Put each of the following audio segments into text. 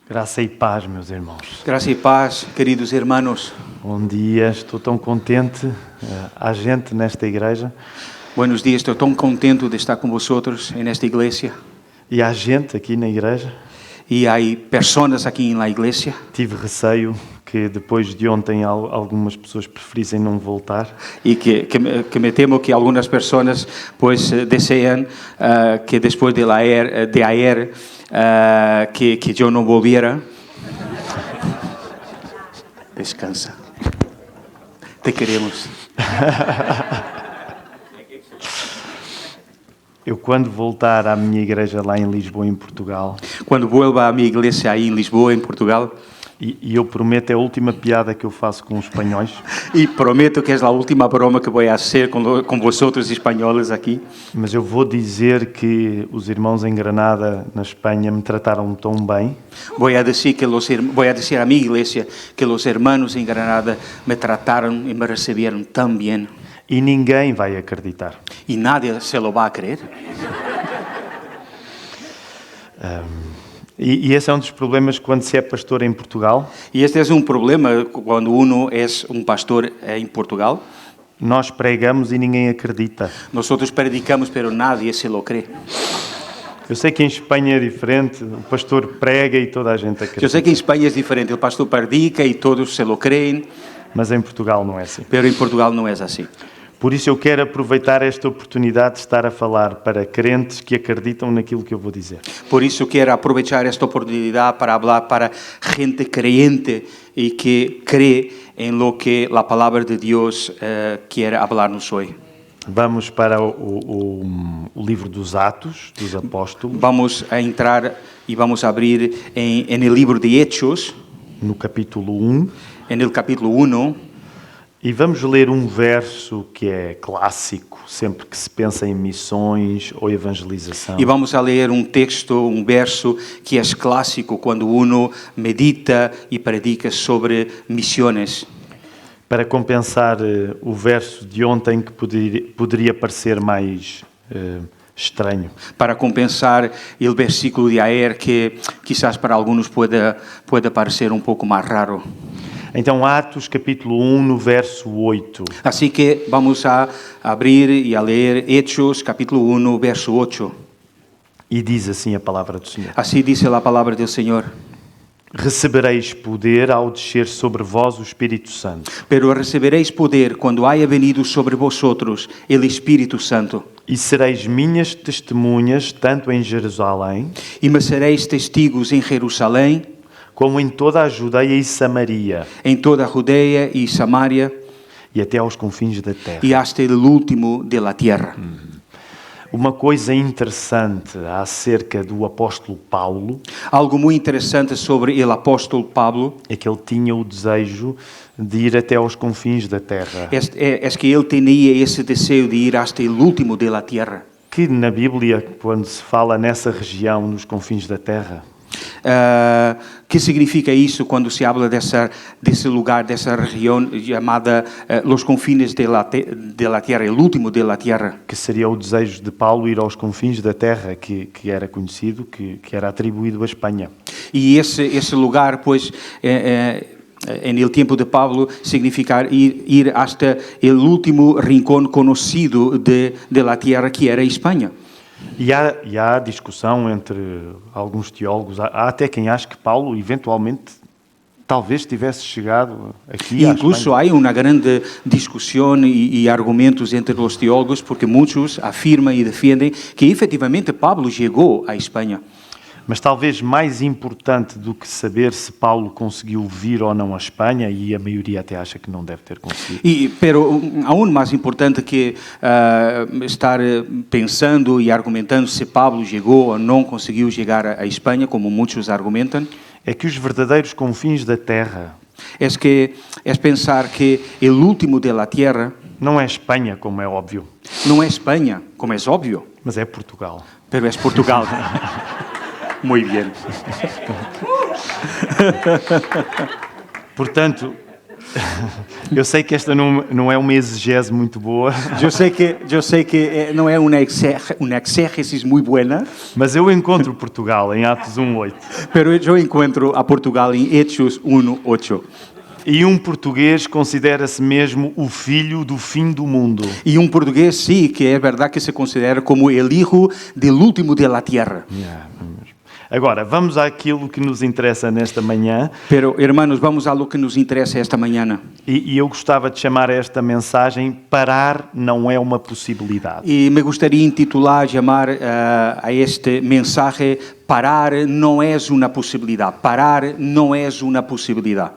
Graça e paz, meus irmãos. Graça y paz, queridos hermanos. Bom dia, estou tão contente. Há gente nesta igreja Buenos días, estoy tan contento de estar con vosotros en esta iglesia. e há gente aqui na igreja. Y hay personas aquí en la iglesia. Tive receio que depois de ontem algumas pessoas preferissem não voltar. Y que me temo que algunas personas pues desean que después de ayer que yo no volviera. Descansa. Te queremos. Eu, quando voltar à minha igreja lá em Lisboa, em Portugal, Cuando vuelva a mi iglesia ahí en Lisboa, en Portugal, e eu prometo, é a última piada que eu faço com os espanhóis, y prometo que es la última broma que voy a hacer con vosotros españoles aquí. mas eu vou dizer que os irmãos em Granada, na Espanha, me trataram tão bem Voy a decir a mi iglesia que los hermanos en Granada me trataron y me recibieron tan bien. e ninguém vai acreditar. Y nadie se lo va a creer. E esse é um dos problemas quando se é pastor em Portugal. Y este es un problema cuando uno es un pastor en Portugal. Nós pregamos e ninguém acredita. Nosotros predicamos, pero nadie se lo cree. Eu sei que em Espanha é diferente, o pastor prega e toda a gente acredita. Yo sé que en España es diferente, el pastor predica y todos se lo creen, Mas em Portugal não é assim. pero en Portugal no es así. Por isso eu quero aproveitar esta oportunidade de estar a falar para crentes que acreditam naquilo que eu vou dizer. Por eso quiero aprovechar esta oportunidad para hablar para gente creyente y que cree en lo que la palabra de Dios quiere hablarnos hoy. Vamos para o livro dos Atos, dos Apóstolos, Vamos a entrar y vamos a abrir en el libro de Hechos, no capítulo 1, en el capítulo 1, e vamos ler um verso que é clássico, sempre que se pensa em missões ou evangelização. y vamos a leer un texto, un verso que es clásico cuando uno medita y predica sobre misiones. Para compensar o verso de ontem que poderia parecer mais estranho. Para compensar el versículo de ayer que quizás para algunos pueda parecer un poco más raro. Então, Atos, capítulo 1, no verso 8. Así que vamos a abrir y a leer Hechos, capítulo 1, verso 8. E diz assim a palavra do Senhor: Así dice la palabra del Señor. Recebereis poder ao descer sobre vós o Espírito Santo, Pero recibiréis poder cuando haya venido sobre vosotros el Espíritu Santo. e sereis minhas testemunhas tanto em Jerusalém, Y me seréis testigos en Jerusalén, como em toda a Judeia e Samaria, en toda Judea y Samaria, e até aos confins da terra. y hasta el último de la tierra. Uma coisa interessante acerca do apóstolo Paulo Algo muy interesante sobre el apóstol Pablo é que ele tinha o desejo de ir até aos confins da terra, es que él tenía ese deseo de ir hasta el último de la tierra. que na Bíblia, quando se fala nessa região, nos confins da terra, ¿Qué significa eso cuando se habla de ese lugar, de esa región llamada los confines de la tierra, el último de la tierra? que seria o desejo de Paulo ir aos confins da terra, que era conhecido, que era atribuído à Espanha. Y ese lugar, pues, en el tiempo de Pablo, significa ir hasta el último rincón conocido de la tierra, que era España. E há discussão entre alguns teólogos, há até quem acha que Paulo, eventualmente, talvez tivesse chegado aqui à Incluso Espanha. hay una grande discusión y argumentos entre los teólogos, porque muchos afirman y defienden que efectivamente Pablo llegó a España. Mas talvez mais importante do que saber se Paulo conseguiu vir ou não à Espanha, e a maioria até acha que não deve ter conseguido, Pero aún más importante que estar pensando y argumentando si Pablo llegó o no consiguió llegar a España, como muchos argumentan, é que os verdadeiros confins da terra es pensar que el último de la tierra não é Espanha, como é óbvio, no es España, como es obvio, mas é Portugal. pero es Portugal. Muy bien. Portanto, Eu sei que esta não é uma exegese muito boa, Yo sé que no es una exégesis muy buena, mas eu encontro Portugal em Atos 1:8. pero yo encuentro a Portugal en Hechos 1:8. E um português considera-se mesmo o filho do fim do mundo. Y un portugués sí, que es verdad que se considera como el hijo del último de la tierra. Agora, vamos àquilo que nos interessa nesta manhã. Pero hermanos, vamos a lo que nos interesa esta mañana. E eu gostava de chamar esta mensagem Parar não é uma possibilidade. Y me gustaría intitular, llamar a este mensaje Parar no es una posibilidad. Parar no es una posibilidad.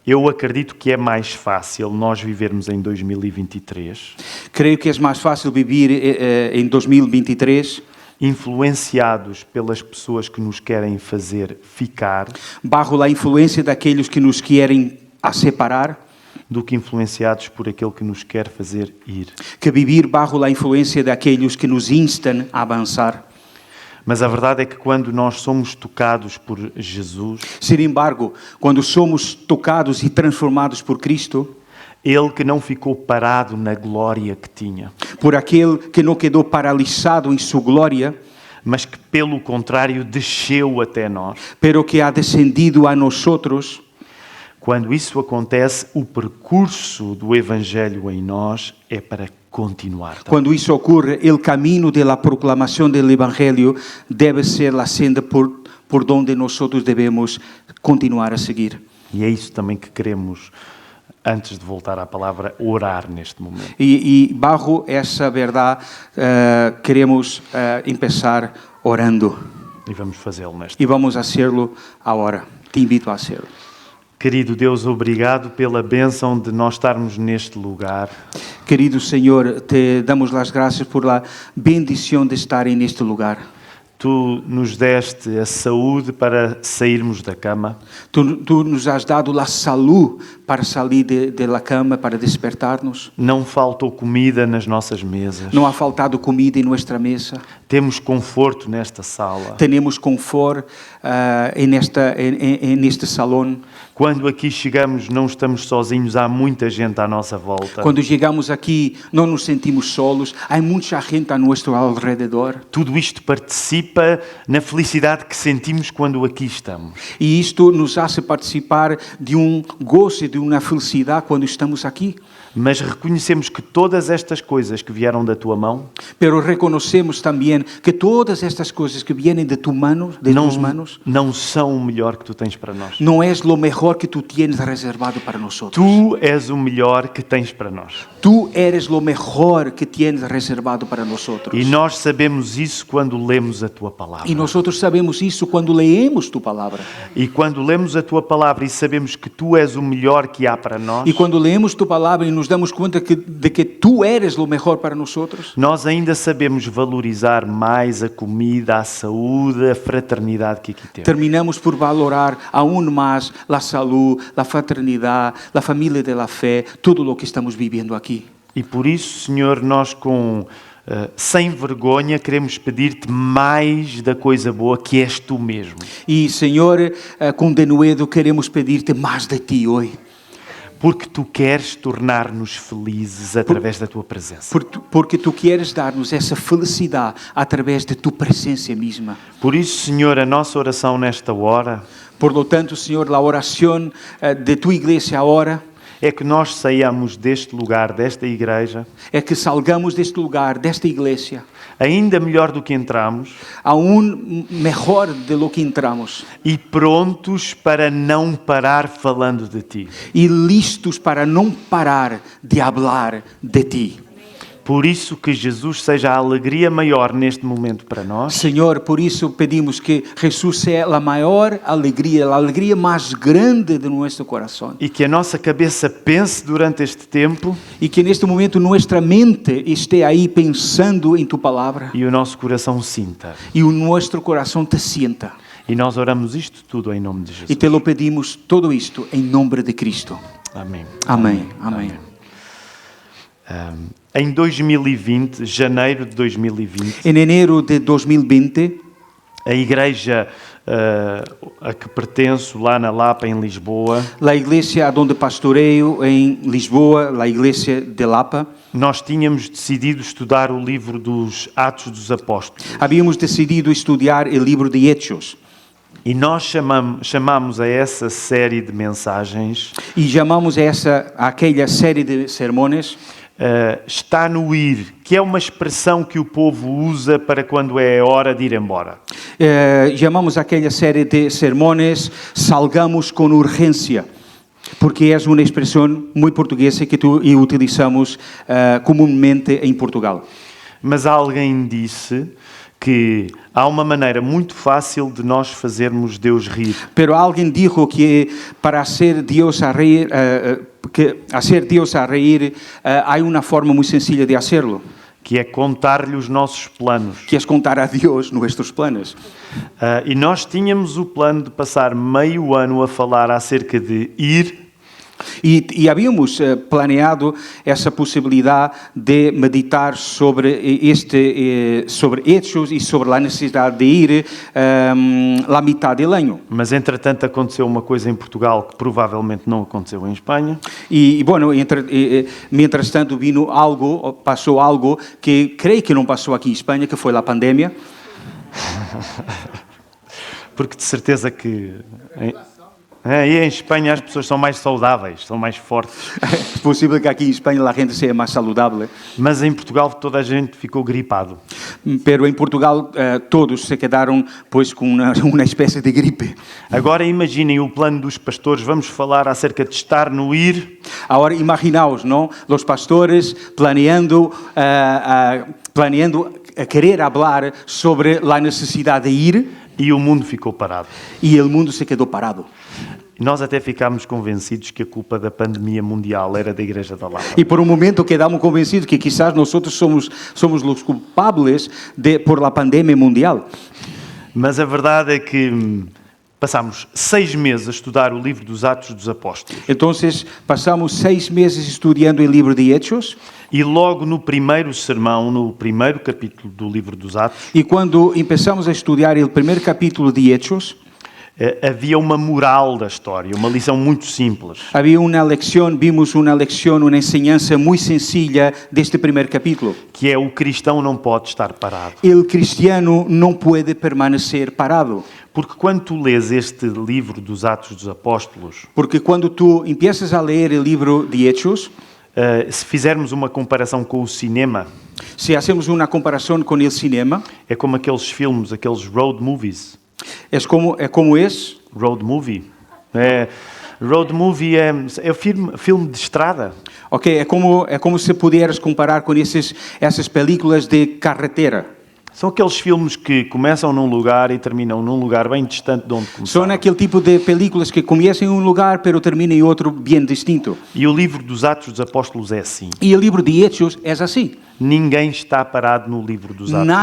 Eu acredito que é mais fácil nós vivermos em 2023 Creo que es más fácil vivir en 2023 influenciados pelas pessoas que nos querem fazer ficar bajo la influencia de aquellos que nos quieren a separar do que influenciados por aquele que nos quer fazer ir. que vivir bajo la influencia de aquellos que nos instan a avanzar. Mas a verdade é que quando nós somos tocados por Jesus, Sin embargo, cuando somos tocados y transformados por Cristo, Ele que não ficou parado na glória que tinha, por aquel que no quedó paralizado en su gloria, mas que pelo contrário desceu até nós. pero que ha descendido a nosotros, Quando isso acontece, o percurso do Evangelho em nós é para continuar. cuando eso ocurre, el camino de la proclamación del Evangelio debe ser la senda por donde nosotros debemos continuar a seguir. E é isso também que queremos, antes de voltar à palavra, orar neste momento. Y bajo esa verdad queremos empezar orando. E vamos fazê-lo neste. Y vamos a hacerlo ahora. Te invito a hacerlo. Querido Deus, obrigado pela bênção de nós estarmos neste lugar. Querido Señor, te damos las gracias por la bendición de estar en este lugar. Tu nos deste a saúde para sairmos da cama. Tú nos has dado la salud para salir de la cama, para despertarnos. Não faltou comida nas nossas mesas. No ha faltado comida en nuestra mesa. Temos conforto nesta sala. Tenemos confort en este salón. Quando aqui chegamos, não estamos sozinhos, há muita gente à nossa volta. Cuando llegamos aquí no nos sentimos solos, hay mucha gente a nuestro alrededor. Tudo isto participa na felicidade que sentimos quando aqui estamos. Y esto nos hace participar de un goce, de una felicidad cuando estamos aquí. Mas reconhecemos que todas estas coisas que vieram da tua mão Pero reconocemos también que todas estas cosas que vienen de tu mano, de tus manos, não são o melhor que tu tens para nós. no es lo mejor que tú tienes reservado para nosotros. Tu és o melhor que tens para nós. Tú eres lo mejor que tienes reservado para nosotros. E nós sabemos isso quando lemos a tua palavra. Y nosotros sabemos eso cuando leemos tu palabra. E quando lemos a tua palavra e sabemos que tu és o melhor que há para nós, Y cuando leemos tu palabra y nos damos cuenta de que tú eres lo mejor para nosotros, nós ainda sabemos valorizar mais a comida, a saúde, a fraternidade que aqui temos. terminamos por valorar aún más la salud, la fraternidad, la familia de la fe, todo lo que estamos viviendo aquí. E por isso, Senhor, nós sem vergonha queremos pedir-te mais da coisa boa que és tu mesmo. Y Señor, con denuedo queremos pedirte más de ti hoy. Porque tu queres tornar-nos felizes através da tua presença. Porque tú quieres darnos esa felicidad a través de tu presencia misma. Por isso, Senhor, a nossa oração nesta hora Por lo tanto, Señor, la oración de tu iglesia ahora é que nós saiamos deste lugar, desta igreja, es que salgamos de este lugar, de esta iglesia, ainda melhor do que entramos aún mejor de lo que entramos e prontos para não parar falando de ti. y listos para no parar de hablar de ti. Por isso que Jesus seja a alegria maior neste momento para nós. Señor, por eso pedimos que Jesús sea la mayor alegría, la alegría más grande de nuestro corazón. E que a nossa cabeça pense durante este tempo Y que en este momento nuestra mente esté ahí pensando en tu palabra e o nosso coração sinta. y nuestro corazón te sienta. E nós oramos isto tudo em nome de Jesus. Y te lo pedimos todo esto en nombre de Cristo. Amém. Amén, amén. Em 2020, janeiro de 2020, En enero de 2020, a igreja a que pertenço, lá na Lapa, em Lisboa, La iglesia donde pastoreio em Lisboa, la iglesia de Lapa, nós tínhamos decidido estudar o livro dos Atos dos Apóstolos. habíamos decidido estudar o livro de Hechos. E nós chamamos a essa série de mensagens E chamamos aquela série de sermões está no ir, que é uma expressão que o povo usa para quando é hora de ir embora. chamamos aquela série de sermões salgamos com urgência, porque é uma expressão muito portuguesa que utilizamos comumente em Portugal. Mas alguém disse que há uma maneira muito fácil de nós fazermos Deus rir. Pero alguém dijo que para hacer Dios a reír, há uma forma muito sencilla de hacerlo, Que é contar-lhe os nossos planos. que é contar a Dios nuestros planes. E nós tínhamos o plano de passar meio ano a falar acerca de ir, E havíamos planeado essa possibilidade de meditar sobre sobre Hechos e sobre a necessidade de ir a metade do ano. mas entretanto aconteceu uma coisa em Portugal que provavelmente não aconteceu em Espanha. E bueno, mientras tanto passou algo que creio que não passou aqui em Espanha, que foi a pandemia. Porque de certeza que e em Espanha as pessoas são mais saudáveis, são mais fortes. É possível que aqui em Espanha a gente seja mais saudável, Mas em Portugal toda a gente ficou gripado. pero em Portugal todos se quedaram pois com uma espécie de gripe. Agora imaginem o plano dos pastores, vamos falar acerca de estar no ir, Agora imaginaos, não? Os pastores planeando querer falar sobre a necessidade de ir e o mundo ficou parado. e o mundo se quedou parado. Nós até ficámos convencidos que a culpa da pandemia mundial era da Igreja da Lapa. E por um momento quedamos convencidos que quizás nós somos os culpables por la pandemia mundial. Mas a verdade é que passámos 6 meses a estudar o livro dos Atos dos Apóstolos. Então, passamos 6 meses estudando o livro de Hechos. E logo no primeiro sermão, no primeiro capítulo do livro dos Atos, E quando começamos a estudar o primeiro capítulo de Hechos, havia uma moral da história, uma lição muito simples. vimos uma lição, uma enseñança muito sencilla deste primeiro capítulo. Que é: o cristão não pode estar parado. O cristiano não pode permanecer parado. Porque quando tu lês este livro dos Atos dos Apóstolos, Porque quando tu empiezas a ler o livro de Hechos, se fizermos uma comparação com o cinema, se hacemos uma comparação com o cinema, é como aqueles filmes, aqueles road movies. é como esse. Road movie. Road movie é filme de estrada. Ok, é como se pudieras comparar com essas películas de carretera. São aqueles filmes que começam num lugar e terminam num lugar bem distante de onde começaram. São aquele tipo de películas que começam em um lugar, pero terminam em outro bem distinto. E o livro dos Atos dos Apóstolos é assim. E o livro de Hechos é assim. Ninguém está parado no livro dos Atos dos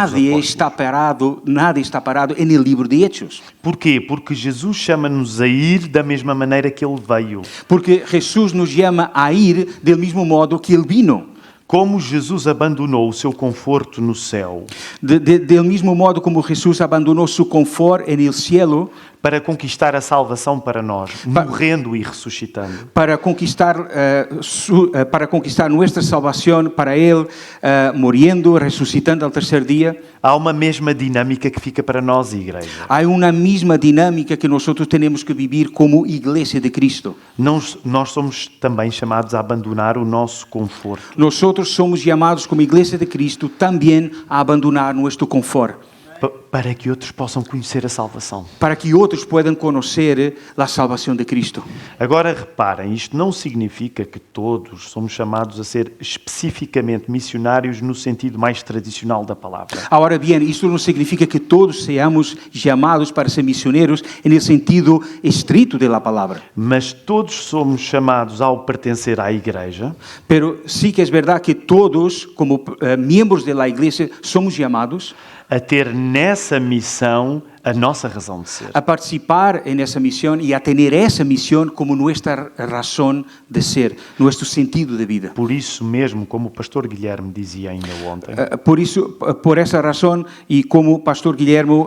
Apóstolos. Nada está parado no livro de Hechos. Porquê? Porque Jesus chama-nos a ir da mesma maneira que Ele veio. Porque Jesus nos chama a ir do mesmo modo que Ele vino. Como Jesus abandonou o seu conforto no céu Do mesmo modo como Jesus abandonou seu conforto no cielo para conquistar a salvação para nós, morrendo e ressuscitando. para conquistar nossa salvação para Ele, morrendo, ressuscitando ao terceiro dia. Há uma mesma dinâmica que fica para nós, igreja. Há uma mesma dinâmica que nós temos que viver como Igreja de Cristo. Nós somos também chamados a abandonar o nosso conforto. Nós somos chamados como Igreja de Cristo também a abandonar nosso conforto. Para que outros possam conhecer a salvação. Para que outros possam conhecer a salvação de Cristo. Agora reparem, isto não significa que todos somos chamados a ser especificamente missionários no sentido mais tradicional da palavra. Agora bem, isso não significa que todos sejamos chamados para ser missionários no sentido estrito da palavra. Mas todos somos chamados ao pertencer à igreja, Pero sí que es verdad que todos, como miembros de la iglesia, somos llamados a ter nessa missão a nossa razão de ser. a participar en esa misión y a tener esa misión como nuestra razón de ser, nuestro sentido de vida. Por isso mesmo, como o pastor Guilherme dizia ainda ontem, Por isso, por essa razão, e como o pastor Guilherme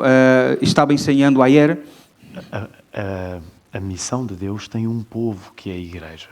estava ensinando ayer, a missão de Deus tem um povo que é a igreja.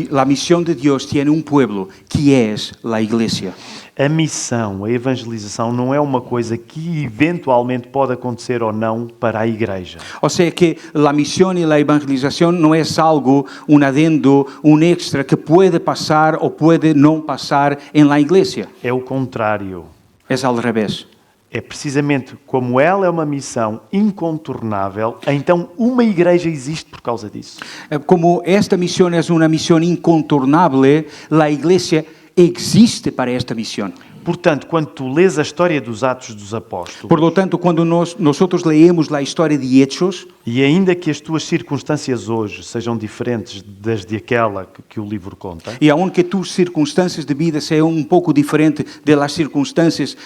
la misión de Dios tiene un pueblo que es la iglesia. A missão, a evangelização não é uma coisa que eventualmente pode acontecer ou não para a igreja. O sea que la misión y la evangelización no es algo, un adendo, un extra que puede pasar o puede no pasar en la iglesia. É o contrário. Es al revés. É precisamente como ela é uma missão incontornável, então uma igreja existe por causa disso. Como esta misión es una misión incontornable, la iglesia existe para esta misión. Portanto, quando tu lês a história dos Atos dos Apóstolos, Por lo tanto, cuando nosotros leemos la historia de Hechos, e ainda que as tuas circunstâncias hoje sejam diferentes das de aquela que o livro conta, y aunque tus circunstancias de vida sean un poco diferentes de las circunstancias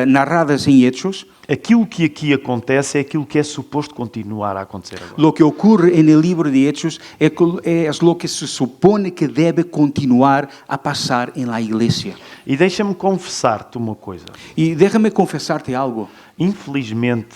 narradas en Hechos, aquilo que aqui acontece é aquilo que é suposto continuar a acontecer agora. lo que ocurre en el libro de Hechos es lo que se supone que debe continuar a pasar en la iglesia. E deixa-me confessar-te uma coisa. Y déjame confesarte algo. Infelizmente,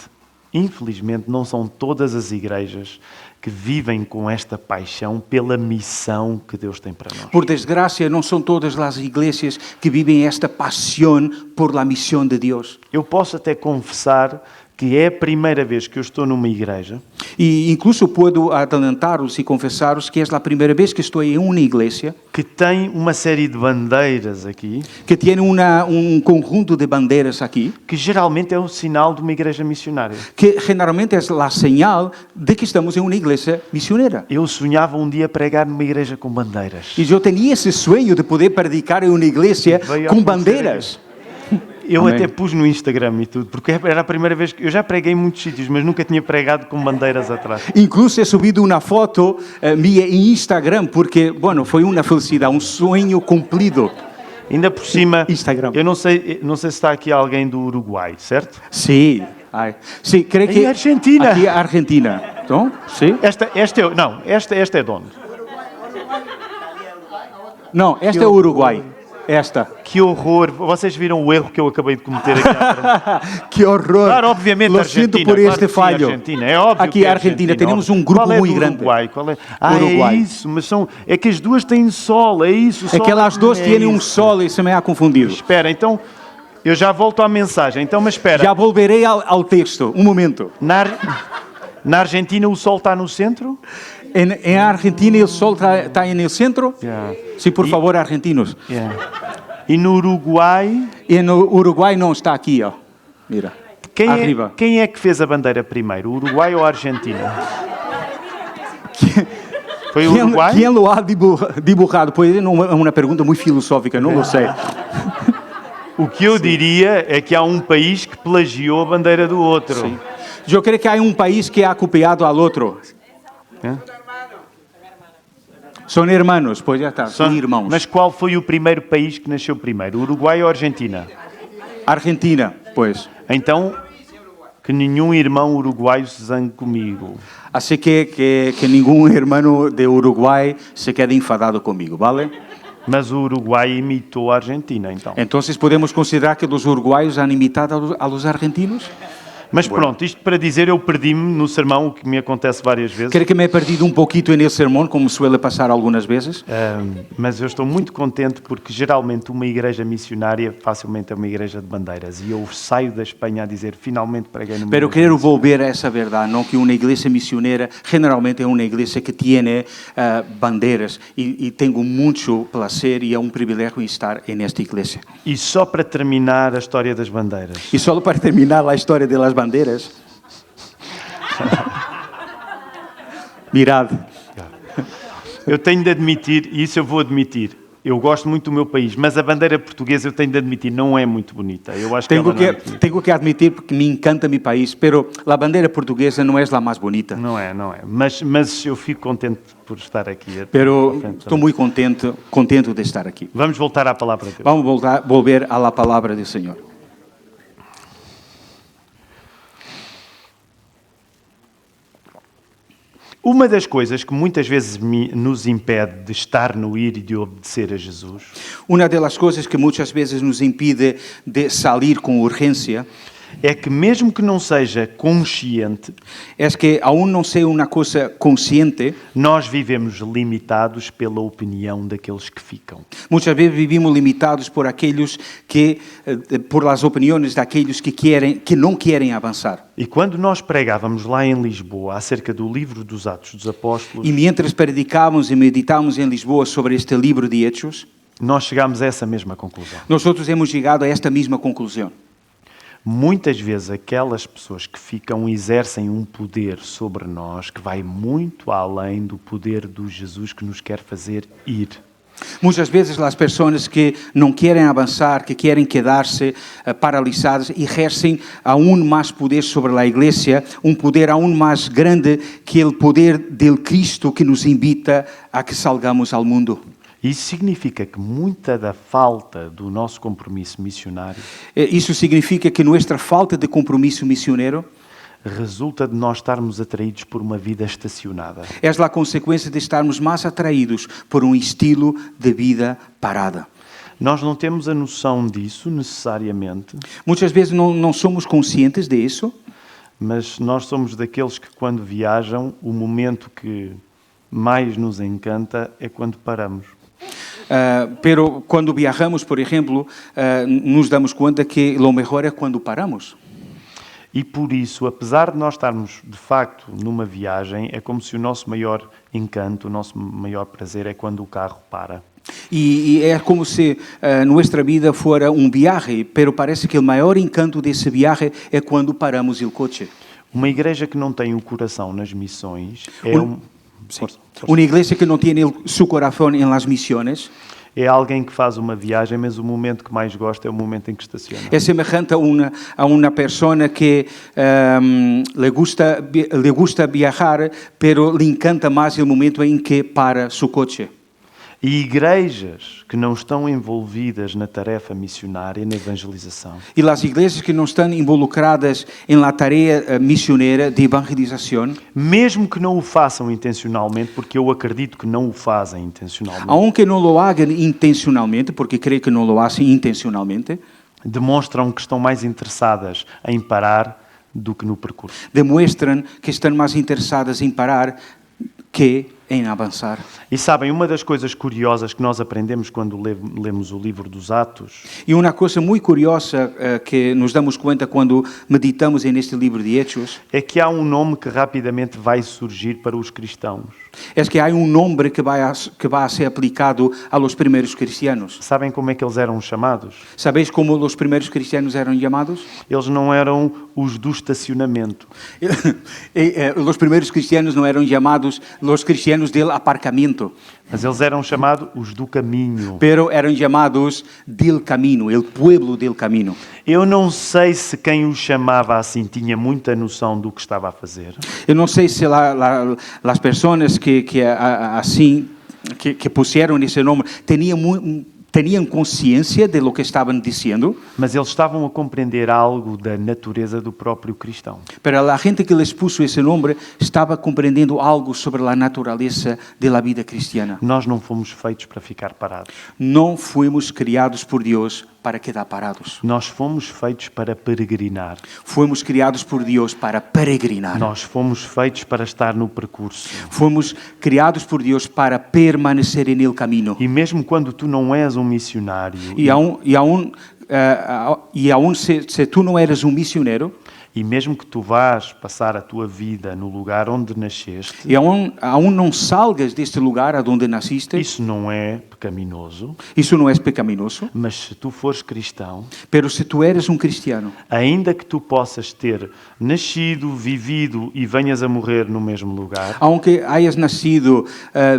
não são todas as igrejas que vivem com esta paixão pela missão que Deus tem para nós. Por desgracia, no son todas las iglesias que viven esta pasión por la misión de Dios. Eu posso até confessar que é a primeira vez que eu estou numa igreja Y incluso puedo adelantaros y confesaros que es la primera vez que estoy en una iglesia que tem uma série de bandeiras aqui, que tiene un conjunto de banderas aquí, que geralmente é um sinal de uma igreja missionária. que generalmente es la señal de que estamos en una iglesia misionera. Eu sonhava um dia pregar numa igreja com bandeiras. Y yo tenía ese sueño de poder predicar en una iglesia Veio a con acontecer banderas. Eu Amém. até pus no Instagram e tudo, porque era a primeira vez que eu já preguei em muitos sítios, mas nunca tinha pregado com bandeiras atrás. Incluso he subido una foto mía en Instagram porque, bueno, fue una felicidad, un sueño cumplido. Ainda por cima, Instagram. eu não sei se está aqui alguém do Uruguai, certo? Sí, sí, creo Aí que Argentina. aquí Argentina, ¿no? Sí. Esta é de onde? No, este es Uruguay. Esta. Que horror! Vocês viram o erro que eu acabei de cometer aqui à frente? Qué horror. Claro, obviamente Lo Argentina. siento por claro este que sim, fallo. Argentina. É óbvio Aquí que é Argentina tenemos un grupo Qual é muy do grande. Uruguai? Qual é? Uruguai. É isso, mas é que as duas têm sol, é isso. Es que las dos tienen un isso. sol y se me ha confundido. Espera, então, eu já volto à mensagem. Então, mas espera, Ya volveré al texto, un momento. na Argentina o sol está no centro? En Argentina el sol está en el centro. Yeah. Sí, por favor, argentinos. Yeah. E no Uruguai, Y en Uruguay no está aquí, ó. Mira, arriba. quem é que fez a bandeira primeiro, o Uruguai ou a Argentina? Foi o Uruguai? ¿Quién lo ha dibujado? Pues es una pregunta muy filosófica, no lo sé. O que eu diria é que há um país que plagiou a bandeira do outro. Sí. Yo creo que hay un país que ha copiado al otro. É? Son hermanos, pues ya está, son irmãos. Mas qual foi o primeiro país que nasceu primeiro, o Uruguai ou a Argentina? Argentina, pues. Então, que nenhum irmão uruguaio se zangue comigo. Así que ningún hermano de Uruguay se quede enfadado conmigo, ¿vale? Mas o Uruguai imitou a Argentina, então. Entonces, ¿podemos considerar que los uruguayos han imitado a los argentinos? Mas pronto, isto para dizer, eu perdi-me no sermão, o que me acontece várias vezes. Creo que me he perdido un poquito en el sermón, como suele pasar algunas veces. Mas eu estou muito contente porque geralmente uma igreja missionária facilmente é uma igreja de bandeiras. E eu saio da Espanha a dizer, finalmente preguei numa Pero igreja quiero missionária. volver a esa verdad, ¿no? Que una iglesia misionera generalmente es una iglesia que tiene banderas y tengo mucho placer y es un privilegio estar en esta iglesia. E só para terminar a história das bandeiras. Y solo para terminar la historia de las banderas, mirad, Eu tenho de admitir, e isso eu vou admitir, eu gosto muito do meu país, mas a bandeira portuguesa eu tenho de admitir, não é muito bonita. Eu acho que ela não é muito bonita. tengo que admitir porque me encanta mi país, pero la bandera portuguesa no es la más bonita. Não é. Mas eu fico contente por estar aqui. Pero estoy muy contento de estar aquí. Vamos voltar à palavra de Deus. Vamos a volver a la palabra del Señor. Uma das coisas que muitas vezes nos impede de estar no ir e de obedecer a Jesus Una de las cosas que muchas veces nos impide de salir con urgencia é que mesmo que não seja consciente, es que aún no sea una cosa consciente, nós vivemos limitados pela opinião daqueles que ficam. muchas veces vivimos limitados por aquellos que, por las opiniones de aquellos que no quieren avanzar. E quando nós pregávamos lá em Lisboa acerca do livro dos Atos dos Apóstolos, Y mientras predicamos y meditamos en Lisboa sobre este libro de Hechos, nós chegámos a essa mesma conclusão. nosotros hemos llegado a esta misma conclusión. Muitas vezes aquelas pessoas que ficam exercem um poder sobre nós que vai muito além do poder do Jesus que nos quer fazer ir. Muchas veces las personas que no quieren avanzar, que quieren quedarse paralizadas, ejercen aún más poder sobre la iglesia, un poder aún más grande que el poder del Cristo que nos invita a que salgamos al mundo. Isso significa que muita da falta do nosso compromisso missionário Isso significa que nuestra falta de compromiso misionero resulta de nós estarmos atraídos por uma vida estacionada. é a consequência de estarmos mais atraídos por estilo de vida parada. Nós não temos a noção disso necessariamente, Muitas vezes não somos conscientes de isso, mas nós somos daqueles que quando viajam, o momento que mais nos encanta é quando paramos. pero quando viajamos, por exemplo, nos damos conta que o melhor é quando paramos. E por isso, apesar de nós estarmos de facto numa viagem, é como se o nosso maior encanto, o nosso maior prazer é quando o carro para. E é como se nossa vida fora viaje, pero parece que o maior encanto desse viaje é quando paramos o coche. Uma igreja que não tem o coração nas missões é Uma igreja que não tem seu coração em las misiones é alguém que faz uma viagem, mas o momento que mais gosta é o momento em que estaciona. é semejante a uma pessoa que le gusta viajar, pero le encanta mais o momento em que para seu coche. E igrejas que não estão envolvidas na tarefa missionária, na evangelização, E as igrejas que não estão involucradas em la tarea misionera de evangelização, mesmo que não o façam intencionalmente, porque eu acredito que não o fazem intencionalmente, aunque não lo hagan intencionalmente, porque creio que não lo hacen intencionalmente, demonstram que estão mais interessadas em parar do que no percurso. demuestran que estão mais interessadas em parar que em avançar. E sabem, uma das coisas curiosas que nós aprendemos quando lemos o livro dos Atos E uma coisa muito curiosa que nos damos conta quando meditamos neste livro de Hechos é que há um nome que rapidamente vai surgir para os cristãos. é que há nome que vai a ser aplicado a los primeiros cristianos. Sabem como é que eles eram chamados? ¿Sabéis cómo os primeiros cristianos eram llamados? Eles não eram os do estacionamento. Os primeiros cristianos não eram chamados os cristianos del aparcamento, Mas eles eram chamados os do caminho. pero eram chamados del camino, el pueblo del camino. Eu não sei se quem os chamava assim tinha muita noção do que estava a fazer. Eu não sei se as pessoas que assim que puseram esse nome tinham consciência de lo que estavam dizendo, Mas eles estavam a compreender algo da natureza do próprio cristão. pero a gente que les puso esse nome estava compreendendo algo sobre a natureza da vida cristiana. Nós não fomos feitos para ficar parados. Não fomos criados por Deus para quedar parados. Nós fomos feitos para peregrinar. Fomos criados por Deus para peregrinar. Nós fomos feitos para estar no percurso. Fomos criados por Deus para permanecer en el camino. E mesmo quando tu não és um missionário, E aún se tu não eres missionário, e mesmo que tu vás passar a tua vida no lugar onde nasceste, e aún não salgas deste lugar aonde nasciste, isso não é pecaminoso, isso não é pecaminoso, mas se tu fores cristão, pero se tu eres cristiano, ainda que tu possas ter nascido, vivido e venhas a morrer no mesmo lugar, aunque hayas nacido,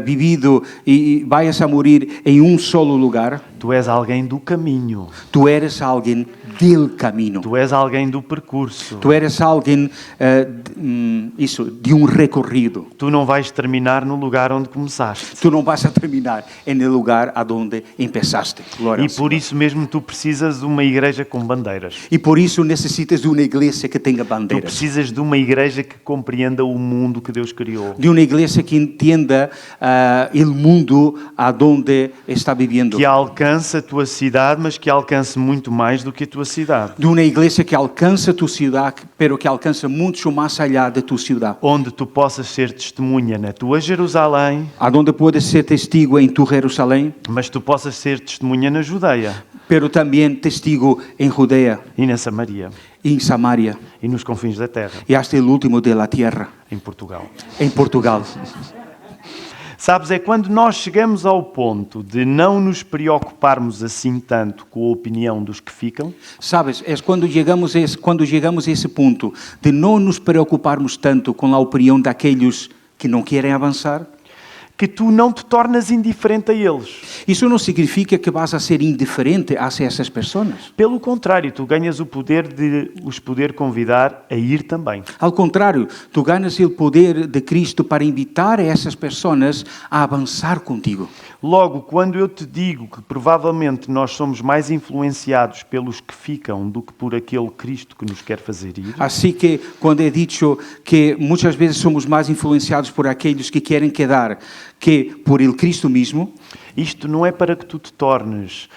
vivido e vayas a morir em solo lugar, tu és alguém do caminho, tu eres alguém del camino. tu és alguém do percurso, Tu tu eres alguém de recorrido. Tu não vais terminar no lugar onde começaste. Tu não vas a terminar no lugar aonde empezaste. Glória E por isso mesmo tu precisas de uma igreja com bandeiras. E por isso necessitas de uma igreja que tenha Tu bandeiras. precisas de uma igreja que compreenda o mundo que Deus criou. De uma igreja que entenda o mundo aonde está vivendo. Que alcance a tua cidade, mas que alcance muito mais do que a tua cidade. De uma igreja que alcança a tua cidade, pero que alcança muito mais allá de tua cidade. Onde tu possas ser testemunha na tua Jerusalém, Aonde puedes ser testigo em tu Jerusalém, mas tu possas ser testemunha na Judeia pero também testigo em Judeia, e na Samaria em Samaria e nos confins da terra, e hasta o último de la tierra, em Portugal. em Portugal. Sabes, é quando nós chegamos ao ponto de não nos preocuparmos assim tanto com a opinião dos que ficam, Sabes, é quando chegamos a esse ponto de não nos preocuparmos tanto com a opinião daqueles que não querem avançar, que tu não te tornas indiferente a eles. isso não significa que vas a ser indiferente a essas pessoas. Pelo contrário, tu ganhas o poder de os poder convidar a ir também. Ao contrário, tu ganhas o poder de Cristo para invitar essas pessoas a avançar contigo. Logo, quando eu te digo que provavelmente nós somos mais influenciados pelos que ficam do que por aquele Cristo que nos quer fazer ir, Assim que, quando é dito que muitas vezes somos mais influenciados por aqueles que querem quedar que por el Cristo mesmo, isto não é para que tu te tornes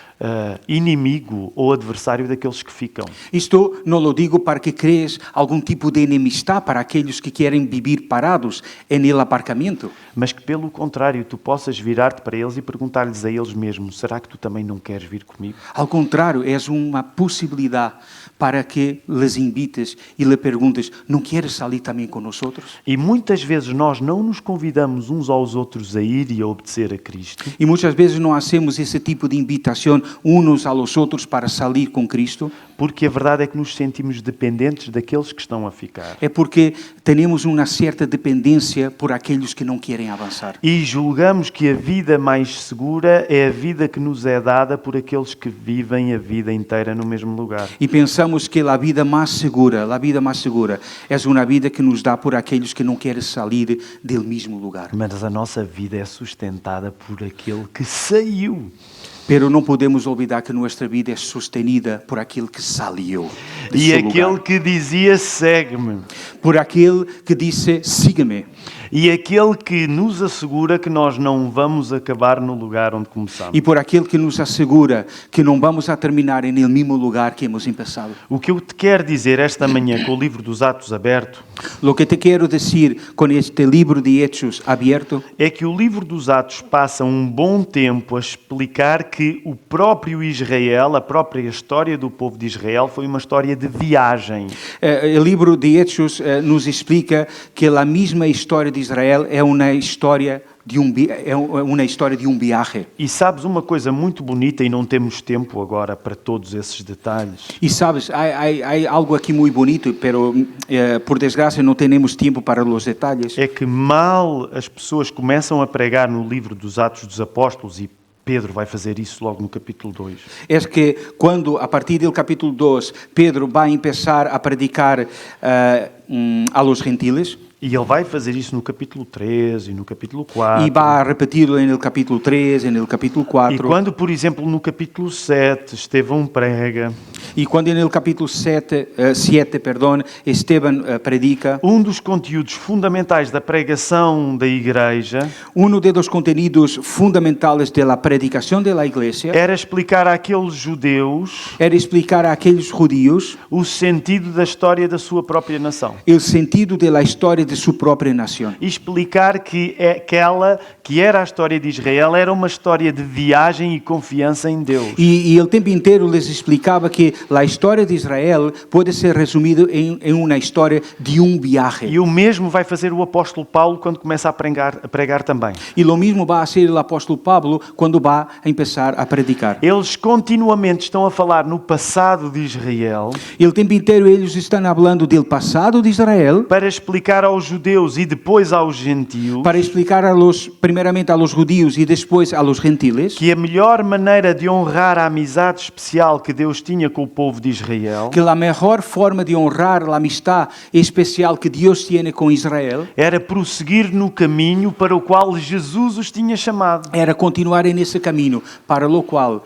inimigo ou adversário daqueles que ficam. isto não lo digo para que crees algum tipo de enemistade para aqueles que querem viver parados en el aparcamento, Mas que, pelo contrário, tu possas virar-te para eles e perguntar-lhes a eles mesmos: será que tu também não queres vir comigo? Ao contrário, és uma possibilidade para que les invites e lhe perguntes: não queres sair também com nós outros? E muitas vezes nós não nos convidamos uns aos outros a ir e a obedecer a Cristo, E muitas vezes não hacemos esse tipo de invitação uns a los outros para sair com Cristo, porque a verdade é que nos sentimos dependentes daqueles que estão a ficar. é porque temos uma certa dependência por aqueles que não querem avançar. E julgamos que a vida mais segura é a vida que nos é dada por aqueles que vivem a vida inteira no mesmo lugar. E pensamos que a vida mais segura é uma vida que nos dá por aqueles que não querem sair do mesmo lugar. Mas a nossa vida é sustentada por aquele que saiu. Pero não podemos olvidar que nossa vida é sostenida por aquele que saiu de E seu aquele lugar. que dizia: segue-me. Por aquele que disse: siga-me. E aquele que nos assegura que nós não vamos acabar no lugar onde começamos. E por aquele que nos assegura que não vamos a terminar no mesmo lugar que hemos começado. O que eu te quero dizer esta manhã com o livro dos Atos aberto Lo que te quero dizer com este livro de Hechos aberto é que o livro dos Atos passa um bom tempo a explicar que o próprio Israel, a própria história do povo de Israel, foi uma história de viagem. o livro de Hechos nos explica que a mesma história de Israel é uma história de um viaje. E sabes uma coisa muito bonita, e não temos tempo agora para todos esses detalhes, E sabes, há algo aqui muito bonito, pero por desgraça não temos tempo para os detalhes. é que mal as pessoas começam a pregar no livro dos Atos dos Apóstolos, e Pedro vai fazer isso logo no capítulo 2. É que quando, a partir do capítulo 2, Pedro vai começar a predicar a los gentiles, E ele vai fazer isso no capítulo 3 e no capítulo 4. e vai repeti-lo no capítulo 3, no capítulo 4. E quando, por exemplo, no capítulo 7, Estevão prega, E quando no capítulo 7, Esteban predica, um dos conteúdos fundamentais da pregação da igreja dos conteúdos fundamentais da predicação da igreja era explicar àqueles judeus era explicar a aqueles judíos o sentido da história da sua própria nação. o sentido da história de sua própria nação. E explicar que aquela que era a história de Israel era uma história de viagem e confiança em Deus. E o tempo inteiro lhes explicava que a história de Israel pode ser resumida em uma história de viaje. E o mesmo vai fazer o apóstolo Paulo quando começa a pregar também. E o mesmo vai ser o apóstolo Pablo quando vai começar a predicar. Eles continuamente estão a falar no passado de Israel E o tempo inteiro eles estão falando do passado de Israel para explicar aos judeus e depois aos gentios para explicar primeiramente aos judeus e depois aos gentiles que a melhor maneira de honrar a amizade especial que Deus tinha com o povo de Israel que a melhor forma de honrar a amistade especial que Deus tem com Israel era prosseguir no caminho para o qual Jesus os tinha chamado. era continuar nesse caminho para o qual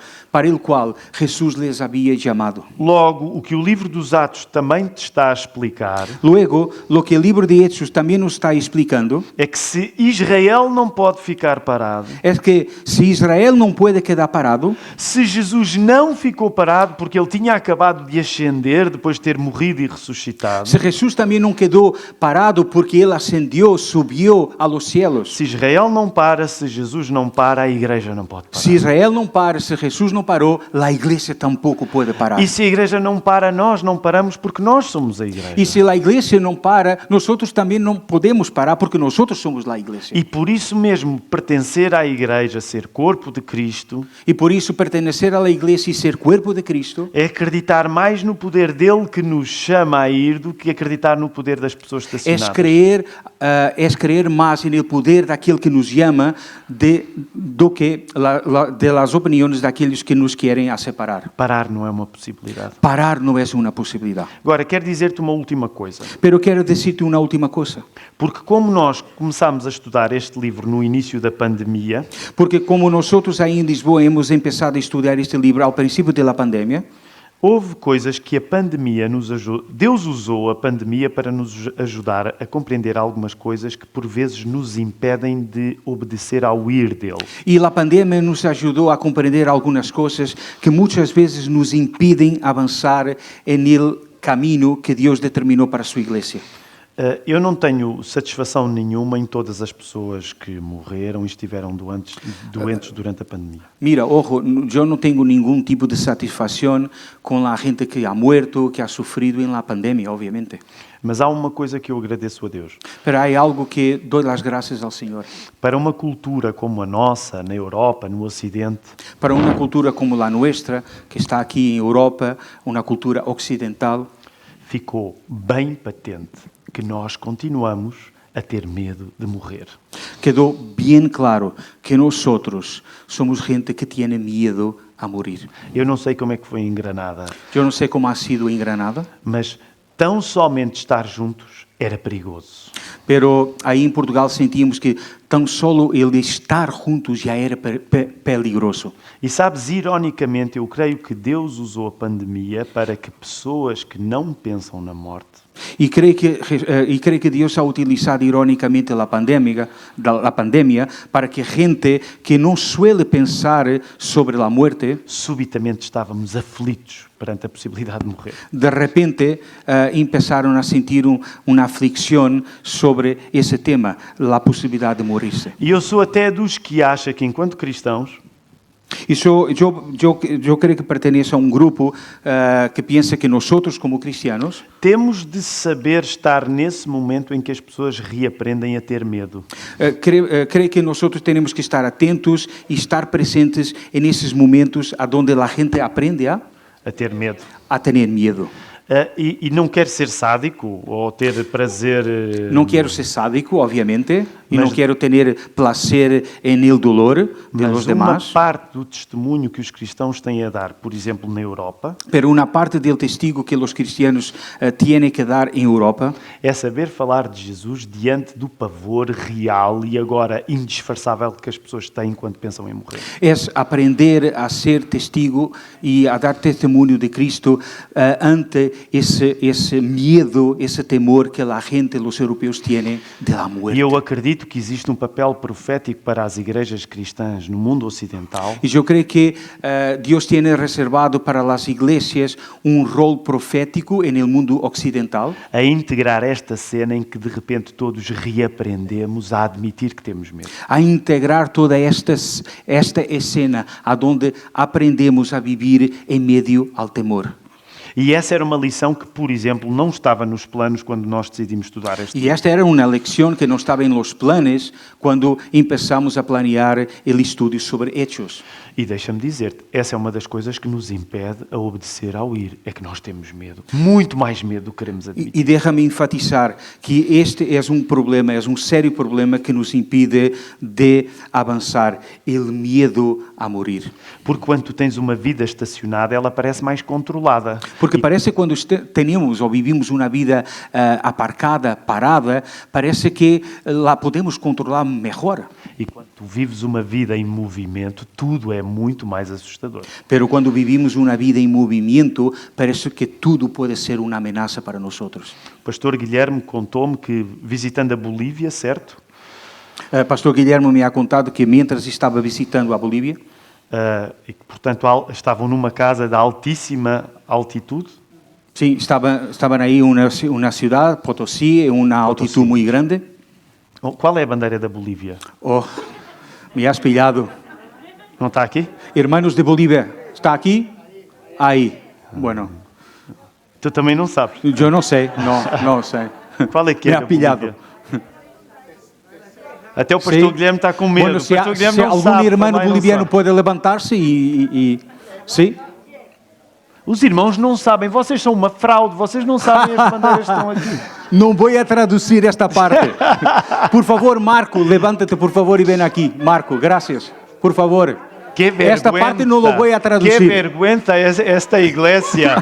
Jesus les havia chamado. Logo, o que o livro dos Atos também te está a explicar Luego, lo que o livro de Hechos também nos está explicando é que se Israel não pode ficar parado, é que se Israel não pode quedar parado, se Jesus não ficou parado porque ele tinha acabado de ascender depois de ter morrido e ressuscitado, se Jesus também não quedou parado porque ele ascendiu, subiu a los cielos, se Israel não para, se Jesus não para, a igreja não pode parar. se Israel não para, se Jesus não parou, a igreja tampouco pode parar. E se a igreja não para, nós não paramos porque nós somos a igreja. E se a igreja não para, nós também não podemos parar porque nós somos a igreja. E por isso mesmo, pertencer à igreja, ser corpo de Cristo, E por isso pertencer à igreja e ser corpo de Cristo é acreditar mais no poder dele que nos chama a ir do que acreditar no poder das pessoas estacionadas. é creer mais no poder daquele que nos chama do que das opiniões daqueles que nos querem a separar. Parar não é uma possibilidade. Parar não é uma possibilidade. Agora, quero dizer-te uma última coisa. Pero quero dizer-te uma última coisa. Porque como nós começámos a estudar este livro no início da pandemia, Porque como nós aí em Lisboa hemos começado a estudar este livro ao princípio da pandemia, houve coisas que a pandemia nos ajudou. Deus usou a pandemia para nos ajudar a compreender algumas coisas que por vezes nos impedem de obedecer ao ir dele. e a pandemia nos ajudou a compreender algumas coisas que muitas vezes nos impedem avançar no caminho que Deus determinou para a sua igreja. Eu não tenho satisfação nenhuma em todas as pessoas que morreram e estiveram doentes durante a pandemia. Mira, ojo, eu não tenho nenhum tipo de satisfação com a gente que ha muerto, que ha sofrido na pandemia, obviamente. Mas há uma coisa que eu agradeço a Deus. Pero há algo que dou as graças ao Senhor. Para uma cultura como a nossa, na Europa, no Ocidente, Para uma cultura como a nossa, que está aqui em Europa, uma cultura ocidental, ficou bem patente que nós continuamos a ter medo de morrer. quedou bem claro que nós somos gente que tem medo a morir. Eu não sei como é que foi em Granada, Eu não sei como ha sido em Granada, mas tão somente estar juntos era perigoso. pero aí em Portugal sentíamos que tão solo ele estar juntos já era peligroso. E sabes, ironicamente, eu creio que Deus usou a pandemia para que pessoas que não pensam na morte E creio que Deus ha utilizado ironicamente a pandemia para que gente que não suele pensar sobre a morte, subitamente estávamos aflitos perante a possibilidade de morrer. de repente começaram a sentir uma aflicção sobre esse tema, a possibilidade de morir-se. E eu sou até dos que acha que, enquanto cristãos, E eu creio que pertenço a um grupo que pensa que nós, como cristianos, temos de saber estar nesse momento em que as pessoas reaprendem a ter medo. creio que nós temos que estar atentos e estar presentes nesses momentos onde a gente aprende a ter medo. A ter medo. E não quero ser sádico ou ter prazer... Não quero ser sádico, obviamente, e mas, não quero ter prazer no dolor de los demás. Uma parte do testemunho que os cristãos têm a dar, por exemplo, na Europa, pero uma parte do testigo que os cristianos têm que dar em Europa é saber falar de Jesus diante do pavor real e agora indisfarçável que as pessoas têm quando pensam em morrer. É aprender a ser testigo e a dar testemunho de Cristo ante esse medo, esse temor que a gente, os europeus, têm da morte. E eu acredito que existe um papel profético para as igrejas cristãs no mundo ocidental. E eu creio que Deus tem reservado para as igrejas rol profético no mundo ocidental. A integrar esta cena em que de repente todos reaprendemos a admitir que temos medo. A integrar toda esta escena, onde aprendemos a viver em meio ao temor. E essa era uma lição que, por exemplo, não estava nos planos quando nós decidimos estudar este. Y esta era una lección que no estaba en los planes cuando empezamos a planear el estudio sobre Hechos. E deixa-me dizer-te, essa é uma das coisas que nos impede a obedecer ao ir. É que nós temos medo. Muito mais medo do que queremos admitir. Y déjame enfatizar que este es un problema, es un serio problema que nos impide de avanzar, el miedo a morir. Porque quando tu tens uma vida estacionada, ela parece mais controlada. Porque parece que cuando tenemos o vivimos una vida aparcada, parada, parece que la podemos controlar mejor. E quando tu vives uma vida em movimento, tudo é muito mais assustador. Pero cuando vivimos una vida en movimiento, parece que todo puede ser una amenaza para nosotros. O pastor Guilherme contou-me que, visitando a Bolívia, certo? Pastor Guilherme me ha contado que mientras estaba visitando a Bolívia, E que, portanto, estavam numa casa de altíssima altitude. sí, estaban ahí una ciudad, Potosí, en una altitud muy grande. Qual é a bandeira da Bolívia? Oh, me has pillado. Não está aqui? Hermanos de Bolivia, ¿está aquí? Ahí. Bueno, Tu também não sabes. yo no sé, no sé. Qual é que Me é ha da pillado. Bolívia? Até o pastor Sí. Guilherme está com medo. Bueno, O pastor Guilherme si não algún sabe, hermano também não boliviano sabe. puede levantarse sí. Os irmãos não sabem. Vocês são uma fraude. Vocês não sabem as bandeiras que estão aqui. No voy a traducir esta parte. Por favor, Marco, levántate por favor y ven aquí. Marco, gracias. Por favor. Que vergüenza. Esta parte no lo voy a traducir. Que vergüenza esta iglesia.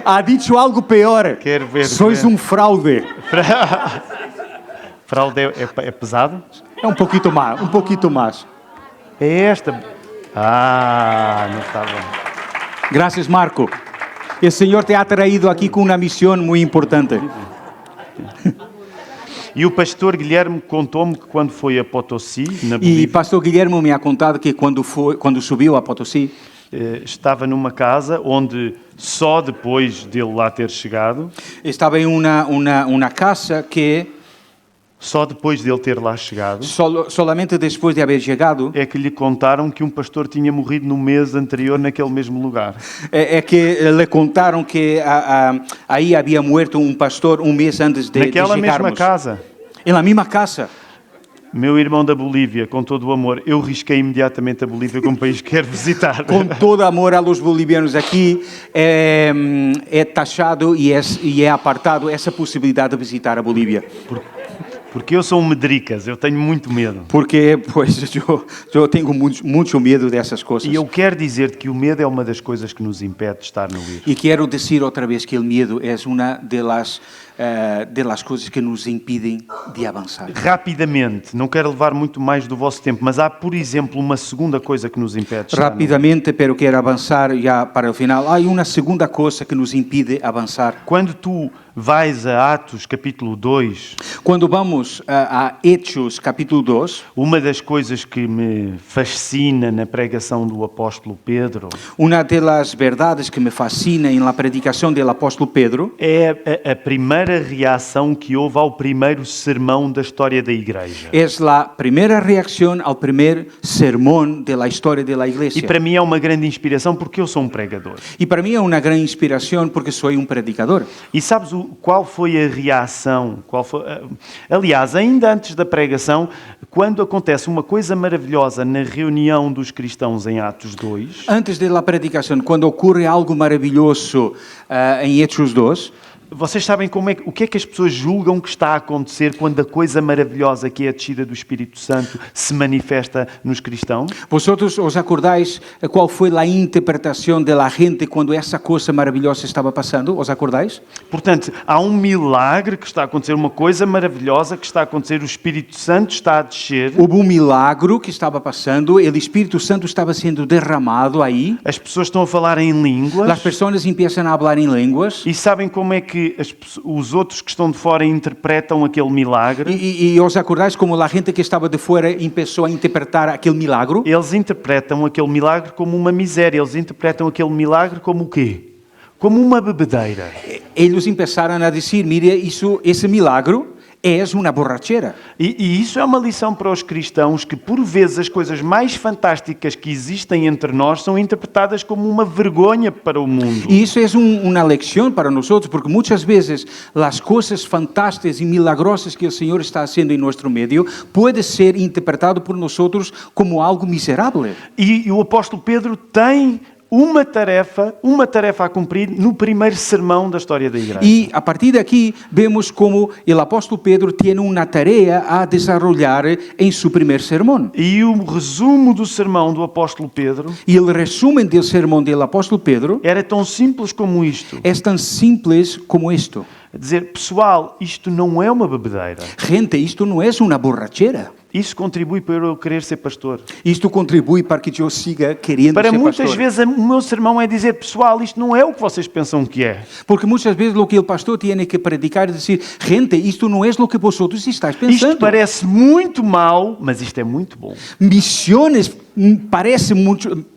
Ha dicho algo peor. Qué vergüenza. Sois un fraude. Fraude é pesado? É um pouquinho mais. É esta. Ah, não está bom. Gracias, Marco. El Señor te ha traído aquí con una misión muy importante. E o pastor Guilherme contou-me que quando foi a Potosí, na Y Bolívia, Pastor Guillermo me ha contado que cuando subiu a Potosí, estava numa casa onde só depois dele lá ter chegado, estaba en una casa que só depois dele ter lá chegado, solamente después de haber llegado, é que lhe contaram que um pastor tinha morrido no mês anterior naquele mesmo lugar. es que le contaron que ahí había muerto un pastor un mes antes de Naquela mesma llegarmos. casa. En la misma casa. Meu irmão da Bolívia, com todo o amor, eu risquei imediatamente a Bolívia como país que quero visitar. Con todo amor a los bolivianos aquí, é taxado e é apartado essa possibilidade de visitar a Bolívia. Porque eu sou um medricas, eu tenho muito medo. Porque, pues, eu tenho muito medo dessas coisas. E eu quero dizer-te que o medo é uma das coisas que nos impede de estar no ir. E quero dizer outra vez que o medo é uma das coisas que nos impedem de avançar. Rapidamente, não quero levar muito mais do vosso tempo, mas há, por exemplo, uma segunda coisa que nos impede de estar Rapidamente, pero quero avançar já para o final. Há uma segunda coisa que nos impede avançar. Quando tu vais a Atos capítulo 2, Quando vamos a Hechos capítulo 2, uma das coisas que me fascina na pregação do apóstolo Pedro uma das verdades que me fascina na predicação do apóstolo Pedro é a primeira reação que houve ao primeiro sermão da história da igreja. é a primeira reação ao primeiro sermão da história da igreja. E para mim é uma grande inspiração porque eu sou um pregador. E para mim é uma grande inspiração porque sou um predicador. E sabes qual foi a reação? Aliás, ainda antes da pregação, quando acontece uma coisa maravilhosa na reunião dos cristãos em Atos 2, Antes da predicação, quando ocorre algo maravilhoso em Hechos 2, vocês sabem o que é que as pessoas julgam que está a acontecer quando a coisa maravilhosa que é a descida do Espírito Santo se manifesta nos cristãos? vosotros os acordáis qual foi a interpretação da gente quando essa coisa maravilhosa estava passando? Os acordáis? Portanto, há um milagre que está a acontecer, uma coisa maravilhosa que está a acontecer, o Espírito Santo está a descer. Houve milagro que estava passando, o Espírito Santo estava sendo derramado aí. As pessoas estão a falar em línguas. As pessoas começam a falar em línguas. E sabem como é que os outros que estão de fora interpretam aquele milagre? E os acordais como a gente que estava de fora começou a interpretar aquele milagro? Eles interpretam aquele milagre como uma miséria. Eles interpretam aquele milagre como o quê? Como uma bebedeira. Eles começaram a dizer, mire, esse milagro es una borrachera. E isso é uma lição para os cristãos que, por vezes, as coisas mais fantásticas que existem entre nós são interpretadas como uma vergonha para o mundo. Y eso es una lección para nosotros, porque muchas veces las cosas fantásticas y milagrosas que el Señor está haciendo en nuestro medio puede ser interpretado por nosotros como algo miserable. E o apóstolo Pedro tem uma tarefa a cumprir no primeiro sermão da história da igreja. Y a partir de aquí vemos como el apóstol Pedro tiene una tarea a desarrollar en su primer sermón. E o resumo do sermão do apóstolo Pedro Y el resumen del sermón del apóstol Pedro era tão simples como isto. es tan simples como esto. Dizer, pessoal, isto não é uma bebedeira. Gente, esto no es una borrachera. Isso contribui para eu querer ser pastor. Isto contribui para que eu siga querendo Para ser muitas pastor. vezes o meu sermão é dizer, pessoal, isto não é o que vocês pensam que é. Porque muchas veces lo que el pastor tiene que predicar es decir, gente, esto no es lo que vosotros estáis Isto pensando. parece muito mal, mas isto é muito bom. Misiones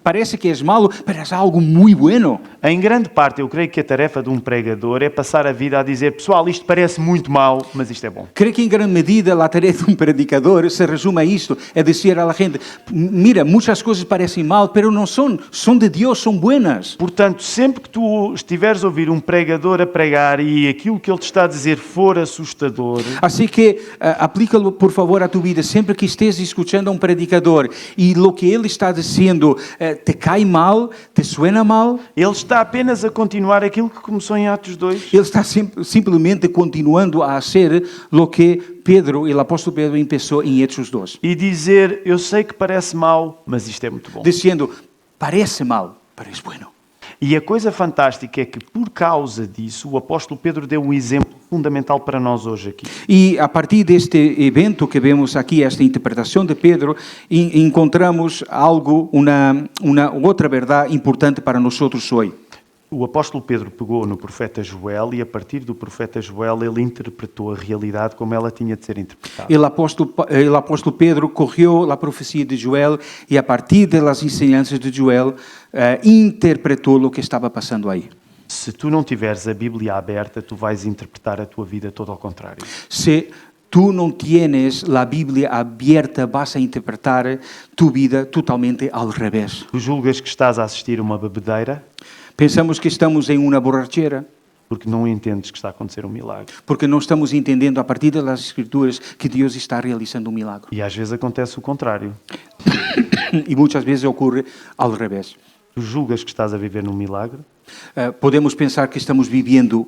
parece que es malo, pero es algo muy bueno. Em grande parte, eu creio que a tarefa de um pregador é passar a vida a dizer, pessoal, isto parece muito mal, mas isto é bom. Creo que en gran medida la tarea de un predicador se resume a esto, es decir a la gente, mira, muchas cosas parecen mal, pero no son de Dios, son buenas. Portanto, sempre que tu estiveres a ouvir um pregador a pregar e aquilo que ele te está a dizer for assustador, Así que aplícalo por favor a tu vida, siempre que estés escuchando a un predicador y lo que él está diciendo te cae mal, te suena mal, ele está apenas a continuar aquilo que começou em Atos 2. él está simplemente continuando a hacer lo que Pedro, el apóstol Pedro empezó en Hechos 2. E dizer, eu sei que parece mal, mas isto é muito bom. Diciendo, parece mal, pero es bueno. E a coisa fantástica é que, por causa disso, o apóstolo Pedro deu um exemplo fundamental para nós hoje aqui. Y a partir de este evento que vemos aquí, esta interpretación de Pedro, encontramos algo, una otra verdad importante para nosotros hoy. O apóstolo Pedro pegou no profeta Joel e, a partir do profeta Joel, ele interpretou a realidade como ela tinha de ser interpretada. El apóstol Pedro cogió la profecía de Joel y a partir de las enseñanzas de Joel interpretó lo que estaba pasando ahí. Se tu não tiveres a Bíblia aberta, tu vais interpretar a tua vida todo ao contrário. Si tú no tienes la Biblia abierta, vas a interpretar tu vida totalmente al revés. Tu julgas que estás a assistir a uma bebedeira Pensamos que estamos en una borrachera porque não entendes que está a acontecer um milagre. porque no estamos entendiendo a partir de las escrituras que Dios está realizando un milagro. E às vezes acontece o contrário. Y muchas veces ocurre al revés. Tu julgas que estás a viver num milagre Podemos pensar que estamos viviendo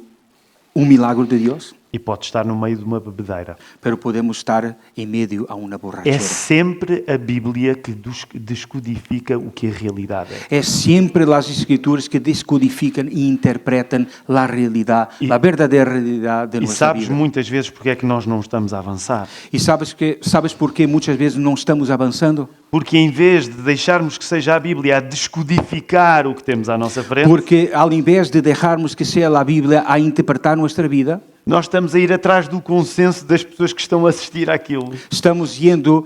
un milagro de Dios, e podes estar no meio de uma bebedeira. pero podemos estar en medio a una É borrachera. sempre a Bíblia que descodifica o que a realidade é. Es siempre las escrituras que descodifican e interpretan la realidad, la verdadera realidad de E nuestra sabes vida. muitas vezes porque é que nós não estamos a avançar. Y sabes por qué muchas veces no estamos avanzando? Porque em vez de deixarmos que seja a Bíblia a descodificar o que temos à nossa frente, Porque al invés de dejarnos que sea la Biblia a interpretar nuestra vida, nós estamos a ir atrás do consenso das pessoas que estão a assistir àquilo. estamos yendo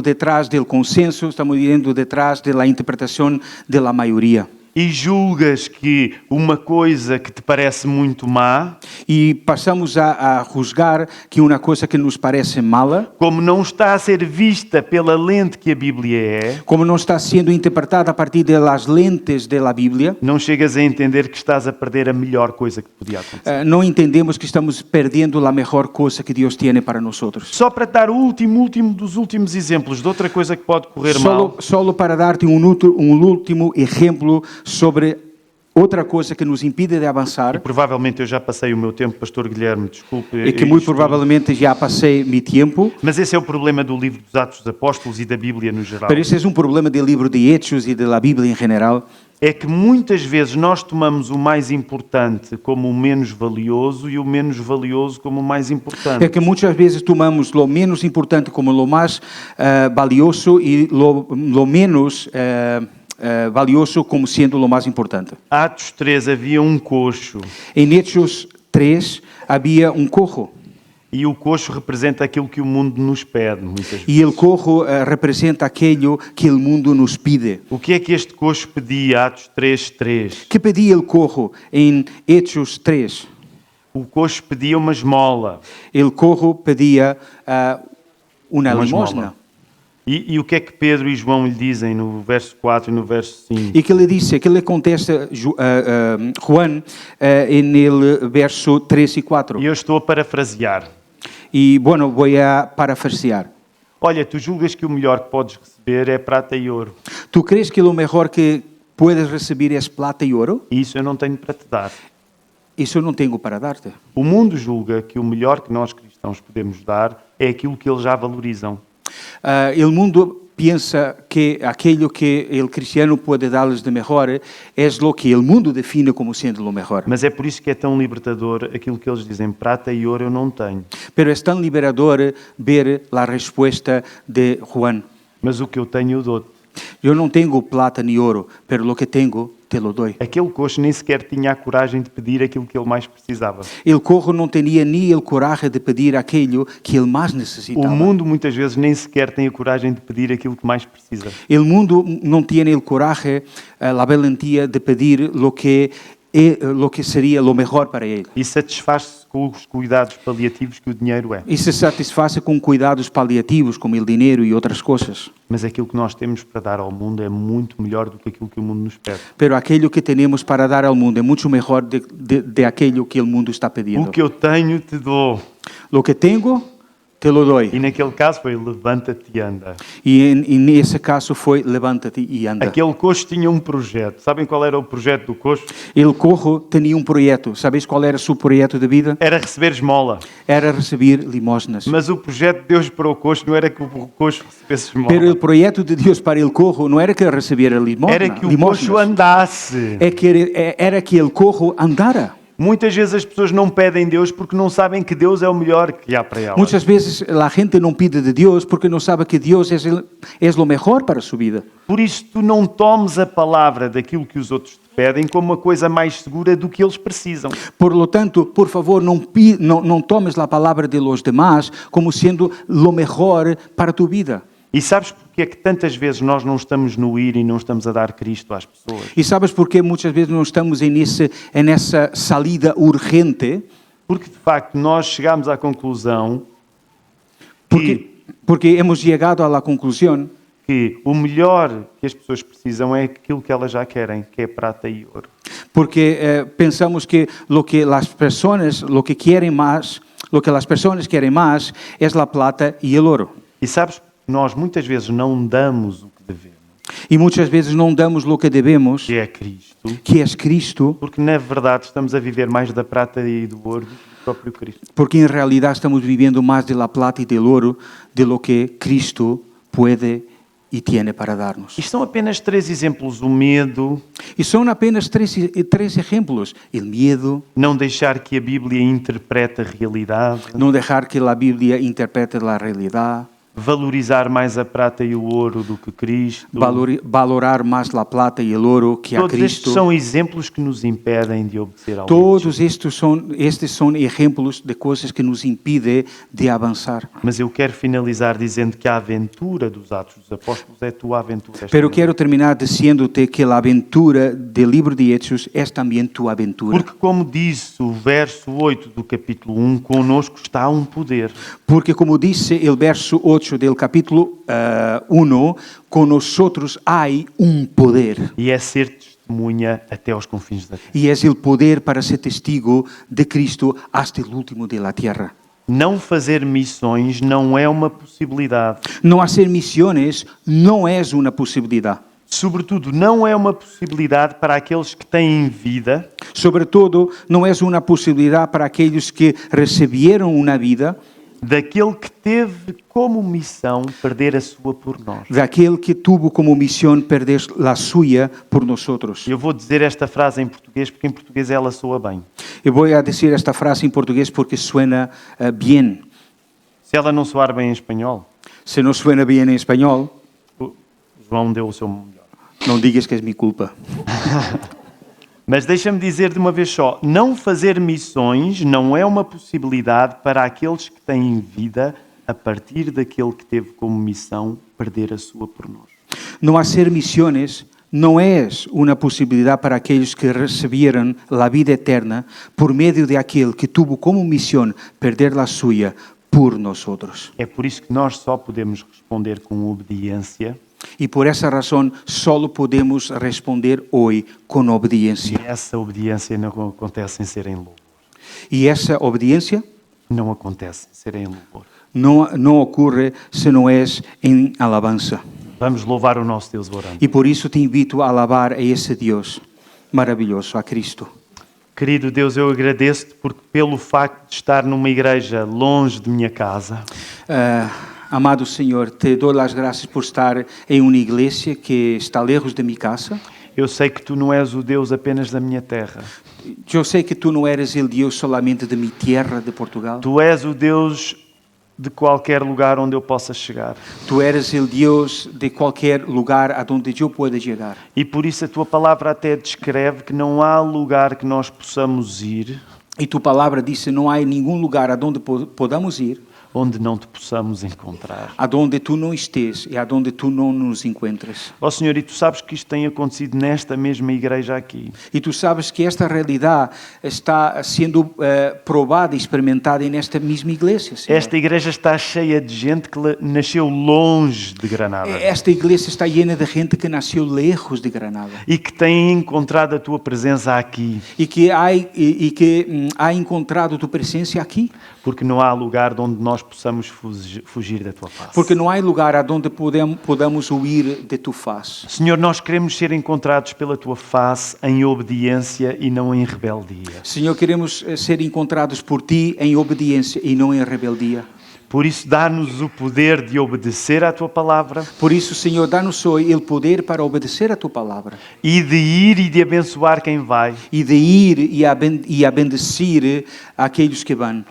detrás del consenso, estamos yendo detrás de la interpretación de la mayoría. E julgas que uma coisa que te parece muito má, Y pasamos a juzgar que una cosa que nos parece mala, como não está a ser vista pela lente que a Bíblia é, como no está siendo interpretada a partir de las lentes de la Biblia, não chegas a entender que estás a perder a melhor coisa que podia acontecer. no entendemos que estamos perdiendo la mejor cosa que Dios tiene para nosotros. Só para dar o último dos últimos exemplos de outra coisa que pode correr mal. Solo para darte un último ejemplo sobre otra cosa que nos impide de E avançar, provavelmente eu já passei o meu tempo, Pastor Guilherme, desculpe. y que muy isto, probablemente ya pasé mi tiempo, mas esse é o problema do livro dos Atos dos Apóstolos e da Bíblia no geral. pero ese es un problema del libro de Hechos y de la Biblia en general. É que muitas vezes nós tomamos o mais importante como o menos valioso e o menos valioso como o mais importante. Es que muchas veces tomamos lo menos importante como lo más valioso y lo menos valioso como siendo lo más importante. Atos 3 havia um coxo En Hechos 3 había un cojo e o coxo representa aquilo que o mundo nos pede muitas vezes. y el cojo representa aquello que el mundo nos pide. O que é que este coxo pedia? Atos 3:3. ¿Qué pedía el cojo en Hechos 3? O coxo pedia uma esmola. El cojo pedía una Uma limosna. esmola. E o que é que Pedro e João lhe dizem no verso 4 e no verso 5? ¿Y qué le dice? ¿Qué le contesta Juan en el verso 3 y 4? E eu estou a parafrasear. Y bueno, voy a parafrasear. Olha, tu julgas que o melhor que podes receber é prata e ouro. ¿Tú crees que lo mejor que puedes recibir es plata y oro? E isso eu não tenho para te dar. Eso no tengo para darte. O mundo julga que o melhor que nós cristãos podemos dar é aquilo que eles já valorizam. El mundo piensa que aquello que el cristiano puede darles de mejor es lo que el mundo define como siendo lo mejor. Mas é por isso que é tão libertador aquilo que eles dizem, prata e ouro eu não tenho. Pero es tan liberador ver la respuesta de Juan. Mas o que eu tenho eu dou-te. Yo no tengo plata ni oro, pero lo que tengo te lo doy. Aquele coxo nem sequer tinha a coragem de pedir aquilo que ele mais precisava. El cojo no tenía ni el coraje de pedir aquello que él más O necesitaba. mundo muitas vezes nem sequer tem a coragem de pedir aquilo que mais precisa. El mundo no tiene el coraje, la valentía de pedir lo que sería lo mejor para él. E satisfaz-se com os cuidados paliativos que o dinheiro é. Y se satisface con cuidados paliativos como el dinero y otras cosas. Mas aquilo que nós temos para dar ao mundo é muito melhor do que aquilo que o mundo nos pede. Pero aquello que tenemos para dar al mundo es mucho mejor de aquello que el mundo está pidiendo. O que eu tenho te dou. Lo que tengo, te lo E doy. naquele caso foi levanta-te e anda. Y en ese caso fue levántate y anda. Aquele coxo tinha um projeto. Sabem qual era o projeto do coxo? El cojo tenía un proyecto. ¿Sabéis cuál era su proyecto de vida? Era receber esmola. Era recibir limosnas. Mas o projeto de Deus para o coxo não era que o coxo recebesse esmola. Pero el proyecto de Dios para el cojo no era que recibiera Era que o coxo andasse. Era que el cojo andara. Muitas vezes as pessoas não pedem Deus porque não sabem que Deus é o melhor que há para elas. Muchas veces la gente no pide de Dios porque no sabe que Dios es lo mejor para su vida. Por isso, tu não tomes a palavra daquilo que os outros te pedem como uma coisa mais segura do que eles precisam. Por lo tanto, por favor, no tomes la palabra de los demás como siendo lo mejor para tu vida. E sabes porque é que tantas vezes nós não estamos no ir e não estamos a dar Cristo às pessoas? ¿Y sabes por qué muchas veces no estamos en esa salida urgente? Porque, de facto, nós chegamos à conclusão Porque hemos llegado a la conclusión que o melhor que as pessoas precisam é aquilo que elas já querem, que é prata e ouro. porque pensamos que lo que las personas quieren más es la plata y el oro. E sabes que nós muitas vezes não damos o que devemos, Y muchas veces no damos lo que debemos, que é Cristo, que es Cristo, porque na verdade estamos a viver mais da prata e do ouro do que do próprio Cristo. porque en realidad estamos viviendo más de la plata y del oro de lo que Cristo puede y tiene para darnos. Isto são apenas 3 exemplos: o medo, Y son apenas tres ejemplos. El miedo, não deixar que a Bíblia interprete a realidade, no dejar que la Biblia interprete la realidad, valorizar mais a prata e o ouro do que Cristo. valorar más la plata y el oro que a Todos estes Cristo. são exemplos que nos impedem de obedecer ao Todos estos son ejemplos de cosas que nos impiden de avanzar. Mas eu quero finalizar dizendo que a aventura dos Atos dos Apóstolos é a tua aventura. esta Pero manhã. quiero terminar diciéndote que la aventura del libro de Hechos es también tu aventura. Porque, como disse o verso 8 do capítulo 1, conosco está um poder. Porque como dice el verso 8 del capítulo 1, con nosotros hay un poder. E é ser testemunha até aos confins da terra. Y es el poder para ser testigo de Cristo hasta el último de la tierra. Não fazer missões não é uma possibilidade. No hacer misiones no es una posibilidad. Sobretudo, não é uma possibilidade para aqueles que têm vida, Sobre todo, no es una posibilidad para aquellos que recibieron una vida daquele que teve como missão perder a sua por nós. de aquel que tuvo como misión perder la suya por nosotros. Eu vou dizer esta frase em português porque em português ela soa bem. Y voy a decir esta frase en portugués porque suena bien. Se ela não soar bem em espanhol, Si no suena bien en español, o João deu o seu melhor. no digas que es mi culpa. Mas deixa-me dizer de uma vez só, não fazer missões não é uma possibilidade para aqueles que têm vida a partir daquele que teve como missão perder a sua por nós. No hacer misiones não és uma possibilidade para aqueles que receberam a vida eterna por meio de aquele que tuvo como missão perder a sua por nós outros. É por isso que nós só podemos responder com obediência. E por essa razão, só podemos responder hoje com obediência. E essa obediência não acontece em ser em louvor. E essa obediência Não acontece em ser em louvor. não ocorre se não é em alabança. Vamos louvar o nosso Deus orando. E por isso te invito a alabar a esse Deus maravilhoso, a Cristo. Querido Deus, eu agradeço-te porque pelo facto de estar numa igreja longe de minha casa, Amado Senhor, te dou as graças por estar em uma igreja que está lejos de minha casa. eu sei que tu não és o Deus apenas da minha terra. Eu sei que tu não eres o Deus solamente de minha terra, de Portugal. Tu és o Deus de qualquer lugar onde eu possa chegar. Tu eres o Deus de qualquer lugar aonde eu pueda chegar. E por isso a tua palavra até descreve que não há lugar que nós possamos ir E tu palavra diz: não há nenhum lugar aonde podamos ir, onde não te possamos encontrar. aonde tu não estés e aonde tu não nos encuentres. Ó Senhor, e tu sabes que isto tem acontecido nesta mesma igreja aqui. E tu sabes que esta realidade está sendo provada e experimentada nesta mesma igreja, Senhor. Esta igreja está cheia de gente que nasceu longe de Granada Esta igreja está llena de gente que nasceu lejos de Granada e que tem encontrado a tua presença aqui, e que ha encontrado tu presença aqui, porque não há lugar de onde nós possamos fugir da tua face. porque não há lugar aonde podamos huir de tu face. Senhor, nós queremos ser encontrados pela tua face em obediência e não em rebeldia. Senhor, queremos ser encontrados por ti em obediência e não em rebeldia. Por isso, dá-nos o poder de obedecer à tua palavra Por isso, Senhor, dá-nos hoje o poder para obedecer a tua palavra e de ir e de abençoar quem vai. e de ir e a bendecir aqueles que vão.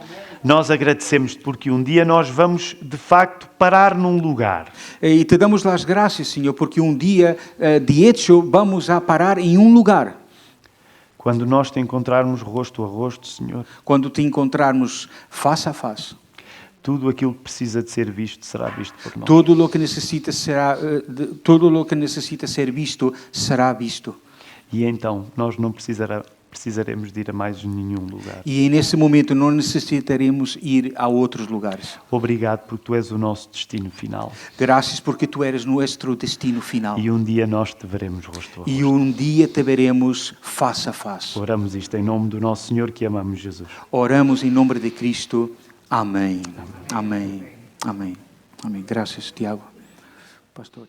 Nós agradecemos-te porque um dia nós vamos, de facto, parar num lugar. E te damos as graças, Senhor, porque um dia, de hecho, vamos a parar em um lugar. Quando nós te encontrarmos rosto a rosto, Senhor, Quando te encontrarmos face a face, tudo aquilo que precisa de ser visto será visto por nós. tudo o que necessita ser visto será visto. E então nós não precisaremos de ir a mais nenhum lugar. E nesse momento não necessitaremos ir a outros lugares. Obrigado porque tu és o nosso destino final. Graças porque tu eres nosso destino final. E um dia nós te veremos rosto a rosto. E um dia te veremos face a face. Oramos isto em nome do nosso Senhor que amamos Jesus. Oramos em nome de Cristo. Amém. Amém. Amém. Amém. Graças, Tiago. Pastor.